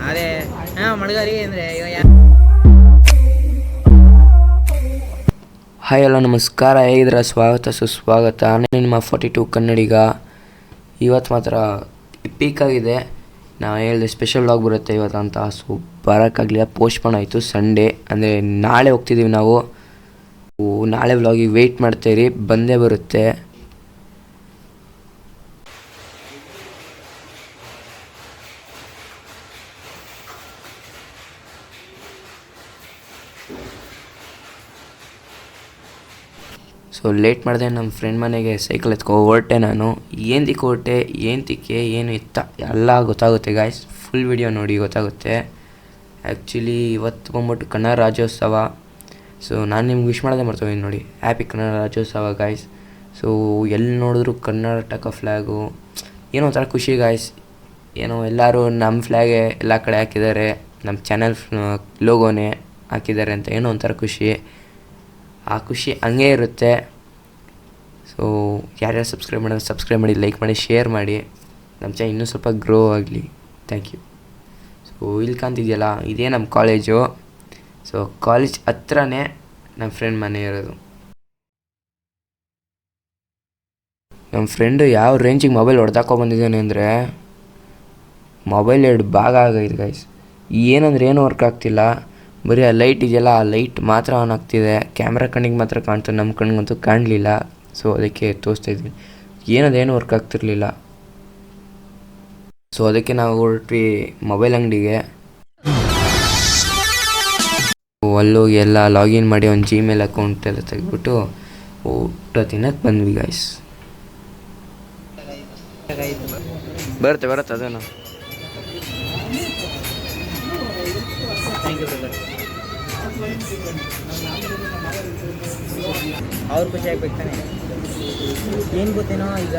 ಅದೇ ಮಡಗಾರಿ ಅಂದರೆ hi hello ನಮಸ್ಕಾರ, ಹೇಗಿದ್ದೀರಾ? ಸ್ವಾಗತ ಸುಸ್ವಾಗತ. ನಾನು ನಿಮ್ಮ 42 ಕನ್ನಡಿಗ. ಇವತ್ತು ಮಾತ್ರ ಪೀಕಾಗಿದೆ. ನಾವು ಹೇಳಿದೆ ಸ್ಪೆಷಲ್ ವ್ಲಾಗ್ ಬರುತ್ತೆ ಇವತ್ತು ಅಂತ. ಸೊ ಬರೋಕ್ಕಾಗಲಿಲ್ಲ, ಪೋಸ್ಟ್ಪೋನ್ ಆಯಿತು. ಸಂಡೇ ಅಂದರೆ ನಾಳೆ ಹೋಗ್ತಿದ್ದೀವಿ ನಾವು. ನಾಳೆ ವ್ಲಾಗಿಗೆ ವೆಯ್ಟ್ ಮಾಡ್ತಾಯಿರಿ, ಬಂದೇ ಬರುತ್ತೆ. ಸೊ ಲೇಟ್ ಮಾಡಿದೆ. ನಮ್ಮ ಫ್ರೆಂಡ್ ಮನೆಗೆ ಸೈಕಲ್ ಹೊರಟೆ ನಾನು. ಏನಕ್ಕೆ ಹೊರಟೆ, ಏನು ಇತ್ತ ಎಲ್ಲ ಗೊತ್ತಾಗುತ್ತೆ ಗಾಯ್ಸ್. ಫುಲ್ ವಿಡಿಯೋ ನೋಡಿ ಗೊತ್ತಾಗುತ್ತೆ. ಆ್ಯಕ್ಚುಲಿ ಇವತ್ತು ಬಂದ್ಬಿಟ್ಟು ಕನ್ನಡ ರಾಜ್ಯೋತ್ಸವ. ಸೊ ನಾನು ನಿಮ್ಗೆ ವಿಶ್ ಮಾಡೋದೇ ಮರ್ತೋಗಿದ್ದೀನಿ ನೋಡಿ. Happy Kannada Rajyotsava guys. So ಎಲ್ಲಿ ನೋಡಿದ್ರು ಕರ್ನಾಟಕ ಫ್ಲ್ಯಾಗು, ಏನೋ ಒಂಥರ ಖುಷಿ ಗಾಯ್ಸ್. ಏನೋ ಎಲ್ಲರೂ ನಮ್ಮ ಫ್ಲ್ಯಾಗೆ ಎಲ್ಲ ಕಡೆ ಹಾಕಿದ್ದಾರೆ, ನಮ್ಮ ಚಾನಲ್ ಲೋಗೋನೇ ಹಾಕಿದ್ದಾರೆ ಅಂತ ಏನೋ ಒಂಥರ ಖುಷಿ. ಆ ಖುಷಿ ಹಂಗೇ ಇರುತ್ತೆ. ಸೊ ಯಾರ್ಯಾರು ಸಬ್ಸ್ಕ್ರೈಬ್ ಮಾಡಿ, ಲೈಕ್ ಮಾಡಿ, ಶೇರ್ ಮಾಡಿ. ನಮ್ಮ ಚಾನಲ್ ಇನ್ನೂ ಸ್ವಲ್ಪ ಗ್ರೋ ಆಗಲಿ. Thank you. ಸೊ ಇಲ್ಲಿ ಕಾಣ್ತಿದೆಯಲ್ಲ, ಇದೇ ನಮ್ಮ ಕಾಲೇಜು. ಸೊ ಕಾಲೇಜ್ ಹತ್ರನೇ ನಮ್ಮ ಫ್ರೆಂಡ್ ಮನೆ ಇರೋದು. ನಮ್ಮ ಫ್ರೆಂಡು ಯಾವ ರೇಂಜಿಗೆ ಮೊಬೈಲ್ ಹೊಡೆದಾಕೊಂಡ್ಬಂದಿದ್ದಾನೆ ಅಂದರೆ, ಮೊಬೈಲ್ 2 ಭಾಗ ಆಗೈತೆ ಗೈಸ್. ಏನಂದ್ರೆ ಏನೂ ವರ್ಕ್ ಆಗ್ತಿಲ್ಲ. ಬರೀ ಆ ಲೈಟ್ ಇದೆಯಲ್ಲ, ಆ ಲೈಟ್ ಮಾತ್ರ ಆನ್ ಆಗ್ತಿದೆ. ಕ್ಯಾಮ್ರಾ ಕಣ್ಣಿಗೆ ಮಾತ್ರ ಕಾಣ್ತದೆ, ನಮ್ಮ ಕಣ್ಣಿಗಂತೂ ಕಾಣಲಿಲ್ಲ. ಸೊ ಅದಕ್ಕೆ ತೋರಿಸ್ತಾ ಇದ್ವಿ. ಏನೂ ವರ್ಕ್ ಆಗ್ತಿರ್ಲಿಲ್ಲ. ಸೊ ಅದಕ್ಕೆ ನಾವು ಹೊರಟ್ವಿ ಮೊಬೈಲ್ ಅಂಗಡಿಗೆ. ಅಲ್ಲೋಗಿ ಎಲ್ಲ ಲಾಗಿನ್ ಮಾಡಿ ಒಂದು ಜಿಮೇಲ್ ಅಕೌಂಟ್ ಎಲ್ಲ ತೆಗೆದ್ಬಿಟ್ಟು ಊಟ ತಿನ್ನಕ್ಕೆ ಬಂದ್ವಿ ಗಾಯ್ಸ್. ಬರುತ್ತೆ ಅದೇನು. ಅವ್ರು ಖುಷಿ ಆಗ್ಬೇಕು ತಾನೆ. ಏನು ಗೊತ್ತೇನೋ, ಈಗ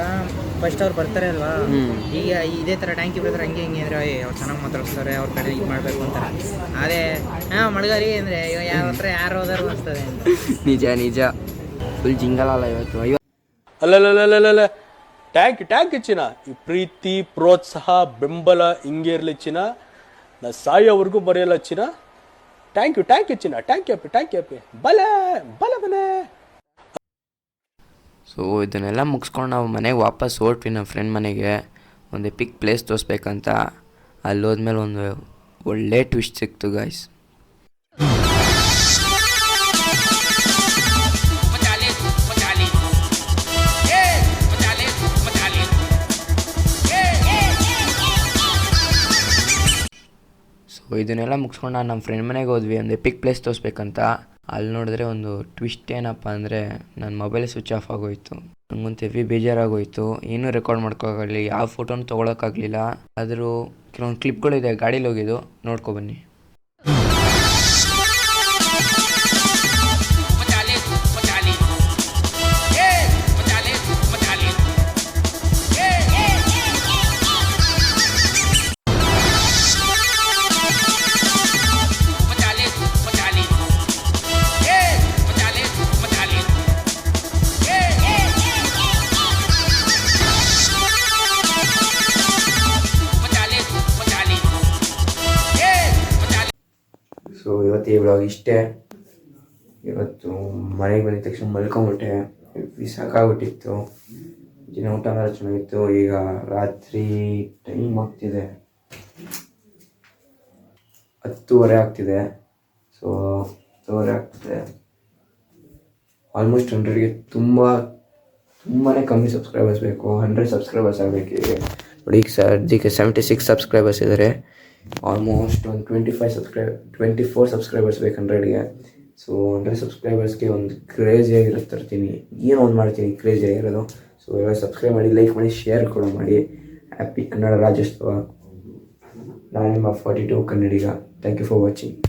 ಫಸ್ಟ್ ಅವ್ರು ಬರ್ತಾರೆ ಅಲ್ವಾ, ಈಗ ಇದೇ ಥರ ಟ್ಯಾಂಕಿ ಬರ್ತಾರೆ ಹಂಗೆ ಅಂದರೆ ಅವ್ರು ಚೆನ್ನಾಗಿ ಮಾತಾಡ್ತಾರೆ, ಅವ್ರ ಕಡೆ ಇದು ಮಾಡಬೇಕು ಅಂತಾರೆ. ಅದೇ ಮಡಗಾರಿ ಅಂದರೆ ಯಾರ ಹತ್ರ ಯಾರು ಹೋದಾರು ಅನಿಸ್ತದೆ. ನಿಜ ಫುಲ್ ಜಿಂಗಲಲ್ಲ ಇವತ್ತು. ಅಲ್ಲಲ್ಲ ಟ್ಯಾಂಕ್ ಚಿನ್ನ. ಈ ಪ್ರೀತಿ, ಪ್ರೋತ್ಸಾಹ, ಬೆಂಬಲ ಹಿಂಗೆ ಇರಲಿ ಚಿನ್ನ. ನಾ ಸಾಯೋವರೆಗೂ ಬರೆಯಲ್ಲ ಚಿನ್ನ. ಥ್ಯಾಂಕ್ ಯು ಚಿನ್ನ. ಟ್ಯಾಂಕ್ ಯು ಬಲೆ. ಸೊ ಇದನ್ನೆಲ್ಲ ಮುಗಿಸ್ಕೊಂಡು ನಾವು ಮನೆಗೆ ವಾಪಸ್ ಹೊರಟ್ವಿ ನಮ್ಮ ಫ್ರೆಂಡ್ ಮನೆಗೆ. ಒಂದು ಎಪಿಕ್ ಪ್ಲೇಸ್ ತೋರಿಸ್ಬೇಕಂತ. ಅಲ್ಲೋದ್ಮೇಲೆ ಒಂದು ಒಳ್ಳೆ ಟ್ವಿಸ್ಟ್ ಸಿಕ್ತು ಗಾಯ್ಸ್. ಸೊ ಇದನ್ನೆಲ್ಲ ಮುಗಿಸ್ಕೊಂಡು ನಾನು ನಮ್ಮ ಫ್ರೆಂಡ್ ಮನೆಗೆ ಹೋದ್ವಿ, ಒಂದು ಎಪಿಕ್ ಪ್ಲೇಸ್ ತೋರಿಸ್ಬೇಕಂತ. ಅಲ್ಲಿ ನೋಡಿದ್ರೆ ಒಂದು ಟ್ವಿಸ್ಟ್ ಏನಪ್ಪ ಅಂದರೆ, ನನ್ನ ಮೊಬೈಲ್ ಸ್ವಿಚ್ ಆಫ್ ಆಗೋಯಿತು. ನನಗಂತೂ ಹೆವಿ ಬೇಜಾರಾಗೋಯಿತು. ಏನೂ ರೆಕಾರ್ಡ್ ಮಾಡ್ಕೋಕ್ಕಾಗಲಿ, ಯಾವ ಫೋಟೋನು ತೊಗೊಳಕ್ಕಾಗಲಿಲ್ಲ. ಆದರೂ ಕೆಲವೊಂದು ಕ್ಲಿಪ್ಗಳಿದೆ, ಗಾಡೀಲಿ ಹೋಗಿದ್ದು, ನೋಡ್ಕೊಬನ್ನಿ. ಸೊ ಇವತ್ತು ಈ ವ್ಲಾಗ್ ಇಷ್ಟೇ. ಇವತ್ತು ಮನೆಗೆ ಬಂದಿದ ತಕ್ಷಣ ಮಲ್ಕೊಂಬಿಟ್ಟೆ. ಸಾಕಾಗ್ಬಿಟ್ಟಿತ್ತು. ದಿನ ಊಟ ಎಲ್ಲ ಚೆನ್ನಾಗಿತ್ತು. ಈಗ ರಾತ್ರಿ ಟೈಮ್ ಆಗ್ತಿದೆ 10:30 ಆಗ್ತಿದೆ. ಸೊ 10:30 ಆಗ್ತಿದೆ. ಆಲ್ಮೋಸ್ಟ್ 100ಗೆ ತುಂಬಾ ಕಮ್ಮಿ ಸಬ್ಸ್ಕ್ರೈಬರ್ಸ್ ಬೇಕು. 100 ಸಬ್ಸ್ಕ್ರೈಬರ್ಸ್ ಆಗಬೇಕು. ಈಗ ನೋಡಿ, ಈಗ ಸದ್ಯಕ್ಕೆ 76 ಸಬ್ಸ್ಕ್ರೈಬರ್ಸ್ ಇದ್ದಾರೆ. ಆಲ್ಮೋಸ್ಟ್ ಒಂದು 24 ಸಬ್ಸ್ಕ್ರೈಬರ್ಸ್ ಬೇಕು 100ಗೆ. ಸೊ 100 ಸಬ್ಸ್ಕ್ರೈಬರ್ಸ್ಗೆ ಒಂದು ಕ್ರೇಜಿಯಾಗಿರೋದು ತರ್ತೀನಿ. ಏನೋ ಒಂದು ಮಾಡ್ತೀನಿ ಕ್ರೇಜಿಯಾಗಿರೋದು. ಸೊ ಎಲ್ಲ ಸಬ್ಸ್ಕ್ರೈಬ್ ಮಾಡಿ, ಲೈಕ್ ಮಾಡಿ, ಶೇರ್ ಕೂಡ ಮಾಡಿ. ಹ್ಯಾಪಿ ಕನ್ನಡ ರಾಜ್ಯೋತ್ಸವ. ನಾನು ನಿಮ್ಮ 42 Kannadiga. Thank you for watching.